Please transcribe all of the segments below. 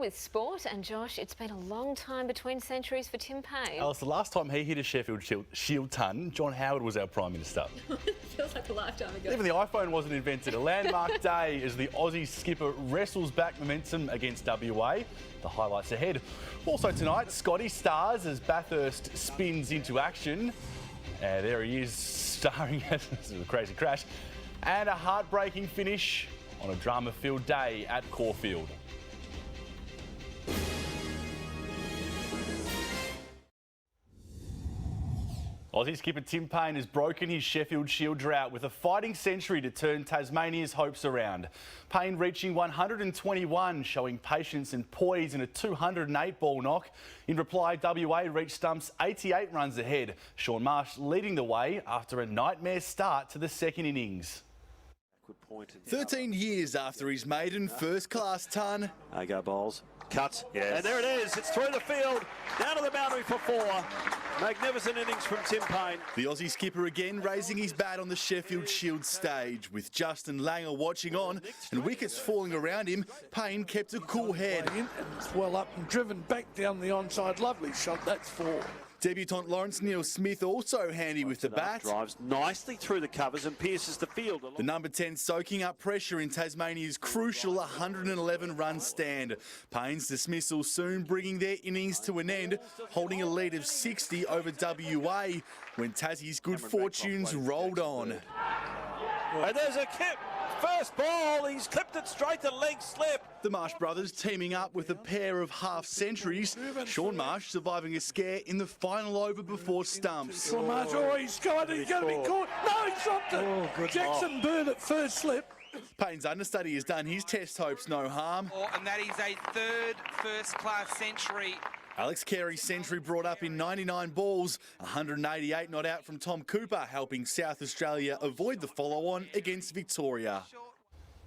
with sport, and Josh, it's been a long time between centuries for Tim Payne. Alice, the last time he hit a Sheffield Shield ton, John Howard was our Prime Minister. Feels like a lifetime ago. Even the iPhone wasn't invented. A landmark day as the Aussie skipper wrestles back momentum against WA. The highlights ahead. Also tonight, Scotty stars as Bathurst spins into action. There he is, starring at this is a crazy crash. And a heartbreaking finish on a drama-filled day at Caulfield. Aussie skipper Tim Payne has broken his Sheffield Shield drought with a fighting century to turn Tasmania's hopes around. Payne reaching 121, showing patience and poise in a 208 ball knock. In reply, WA reached stumps 88 runs ahead. Shaun Marsh leading the way after a nightmare start to the second innings. 13 years after his maiden first-class ton. There go bowls. Cut. Yes. And there it is. It's through the field, down to the boundary for 4. Magnificent innings from Tim Payne. The Aussie skipper again raising his bat on the Sheffield Shield stage. With Justin Langer watching on and wickets falling around him, Payne kept a cool head. And it's well up and driven back down the onside. Lovely shot, that's 4. Debutant Lawrence Neil-Smith also handy with the bat. Drives nicely through the covers and pierces the field. The number 10 soaking up pressure in Tasmania's crucial 111-run stand. Payne's dismissal soon bringing their innings to an end, holding a lead of 60 over WA when Tassie's good fortunes rolled on. And there's a kip. First ball, he's clipped it straight to leg slip. The Marsh brothers teaming up with a pair of half-centuries. Shaun Marsh surviving a scare in the final over before stumps. Shaun Marsh, oh, he's going to be caught. No, he dropped it. Oh, Jackson Byrne at first slip. Payne's understudy has done his test hopes no harm. And that is a third first-class century. Alex Carey's century brought up in 99 balls, 188 not out from Tom Cooper, helping South Australia avoid the follow-on against Victoria.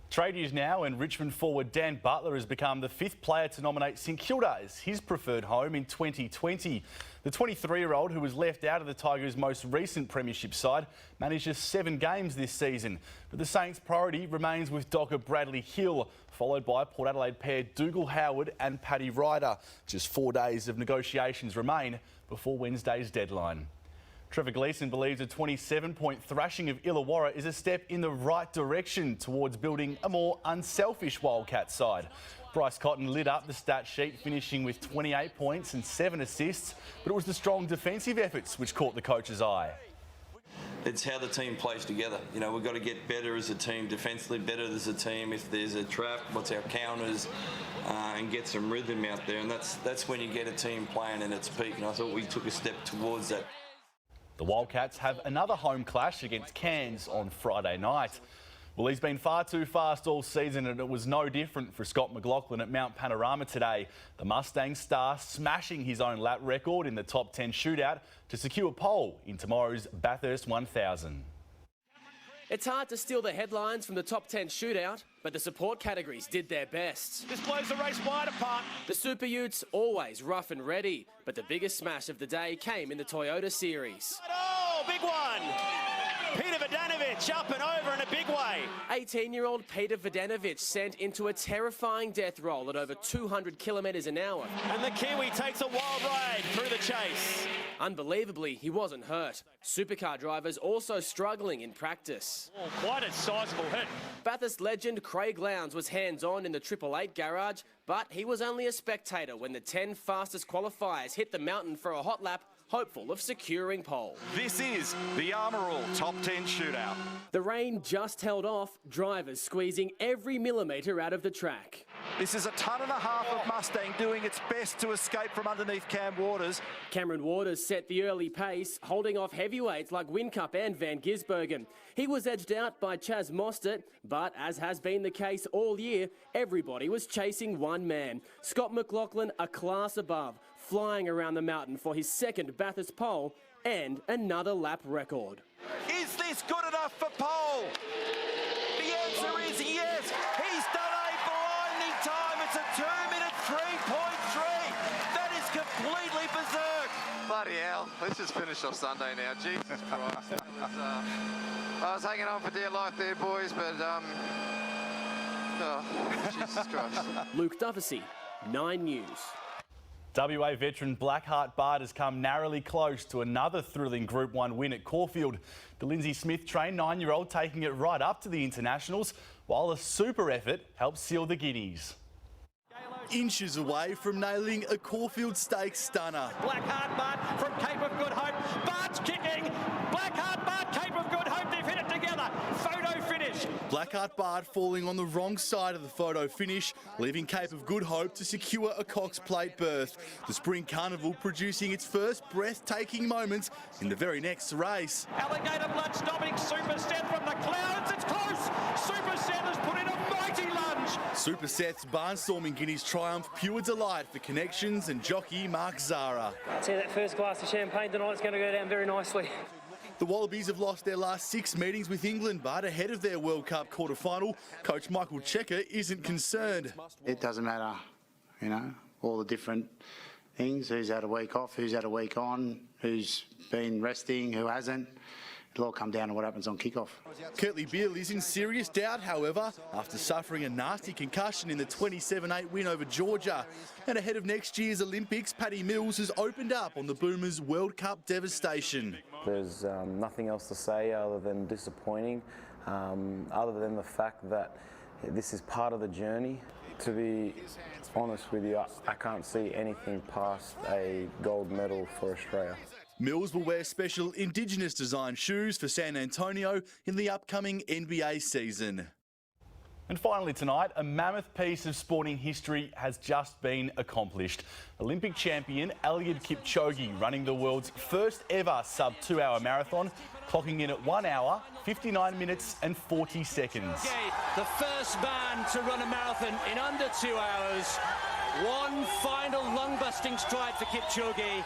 Trade news now, and Richmond forward Dan Butler has become the 5th player to nominate St Kilda as his preferred home in 2020. The 23-year-old, who was left out of the Tigers' most recent premiership side, managed just 7 games this season. But the Saints' priority remains with docker Bradley Hill, followed by Port Adelaide pair Dougal Howard and Paddy Ryder. Just 4 days of negotiations remain before Wednesday's deadline. Trevor Gleeson believes a 27-point thrashing of Illawarra is a step in the right direction towards building a more unselfish Wildcat side. Bryce Cotton lit up the stat sheet, finishing with 28 points and 7 assists, but it was the strong defensive efforts which caught the coach's eye. It's how the team plays together. You know, we've got to get better as a team, defensively better as a team. If there's a trap, what's our counters, and get some rhythm out there. And that's when you get a team playing at its peak. And I thought we took a step towards that. The Wildcats have another home clash against Cairns on Friday night. Well, he's been far too fast all season, and it was no different for Scott McLaughlin at Mount Panorama today. The Mustang star smashing his own lap record in the top 10 shootout to secure pole in tomorrow's Bathurst 1000. It's hard to steal the headlines from the top 10 shootout, but the support categories did their best. This blows the race wide apart. The Super Utes always rough and ready, but the biggest smash of the day came in the Toyota Series. Oh, big one. Peter Vodanovic up and over in a big way. 18-year-old Peter Vodanovic sent into a terrifying death roll at over 200 kilometres an hour. And the Kiwi takes a wild ride through the chase. Unbelievably, he wasn't hurt. Supercar drivers also struggling in practice. Oh, quite a sizable hit. Bathurst legend Craig Lowndes was hands-on in the 888 garage, but he was only a spectator when the 10 fastest qualifiers hit the mountain for a hot lap, hopeful of securing pole. This is the Armour All Top 10 Shootout. The rain just held off, drivers squeezing every millimetre out of the track. This is a tonne and a half of Mustang doing its best to escape from underneath Cam Waters. Cameron Waters set the early pace, holding off heavyweights like Whincup and Van Gisbergen. He was edged out by Chaz Mostert, but as has been the case all year, everybody was chasing one man. Scott McLaughlin, a class above, flying around the mountain for his second Bathurst pole and another lap record. Is this good enough for pole? The answer is yes. He's done a blinding time. It's a 2-minute 3.3. That is completely berserk. Bloody hell. Let's just finish off Sunday now. Jesus Christ. I was hanging on for dear life there, boys, but oh, Jesus Christ. Luke Duffy, 9 News. WA veteran Blackheart Bard has come narrowly close to another thrilling Group 1 win at Caulfield. The Lindsay Smith-trained 9-year-old taking it right up to the internationals, while a super effort helped seal the Guineas. Inches away from nailing a Caulfield Stakes stunner. Blackheart Bard from Cape of Good Hope. Bard's kicking. Blackheart Bard, Cape of Good Hope. They've hit it together. Photo finish. Blackheart Bard falling on the wrong side of the photo finish, leaving Cape of Good Hope to secure a Cox Plate berth. The Spring Carnival producing its first breathtaking moments in the very next race. Alligator blood stopping Super Set from the clouds. It's close. Super Set has put in a mighty lunge. Super Set's barnstorming Guineas triumph, pure delight for Connections and jockey Mark Zara. See, that first glass of champagne tonight's going to go down very nicely. The Wallabies have lost their last 6 meetings with England, but ahead of their World Cup quarter-final, coach Michael Checker isn't concerned. It doesn't matter, you know, all the different things, who's had a week off, who's had a week on, who's been resting, who hasn't. It'll all come down to what happens on kickoff. Kurtley Beale is in serious doubt, however, after suffering a nasty concussion in the 27-8 win over Georgia. And ahead of next year's Olympics, Paddy Mills has opened up on the Boomers' World Cup devastation. There's nothing else to say other than disappointing, other than the fact that this is part of the journey. To be honest with you, I can't see anything past a gold medal for Australia. Mills will wear special Indigenous design shoes for San Antonio in the upcoming NBA season. And finally tonight, a mammoth piece of sporting history has just been accomplished. Olympic champion Eliud Kipchoge running the world's first ever sub-2-hour marathon, clocking in at 1 hour, 59 minutes and 40 seconds. The first man to run a marathon in under 2 hours. One final lung-busting stride for Kipchoge.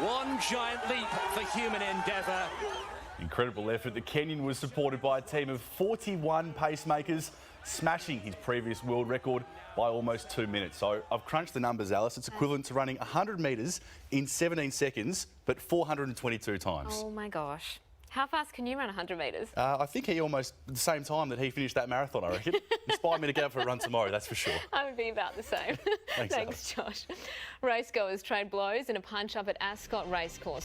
One giant leap for human endeavour. Incredible effort. The Kenyan was supported by a team of 41 pacemakers, smashing his previous world record by almost 2 minutes. So I've crunched the numbers, Alice. It's equivalent to running 100 metres in 17 seconds, but 422 times. Oh my gosh. How fast can you run 100 metres? I think he almost at the same time that he finished that marathon, I reckon. Inspired me to get up for a run tomorrow, that's for sure. I would be about the same. Thanks, Josh. Racegoers trade blows in a punch-up at Ascot Racecourse.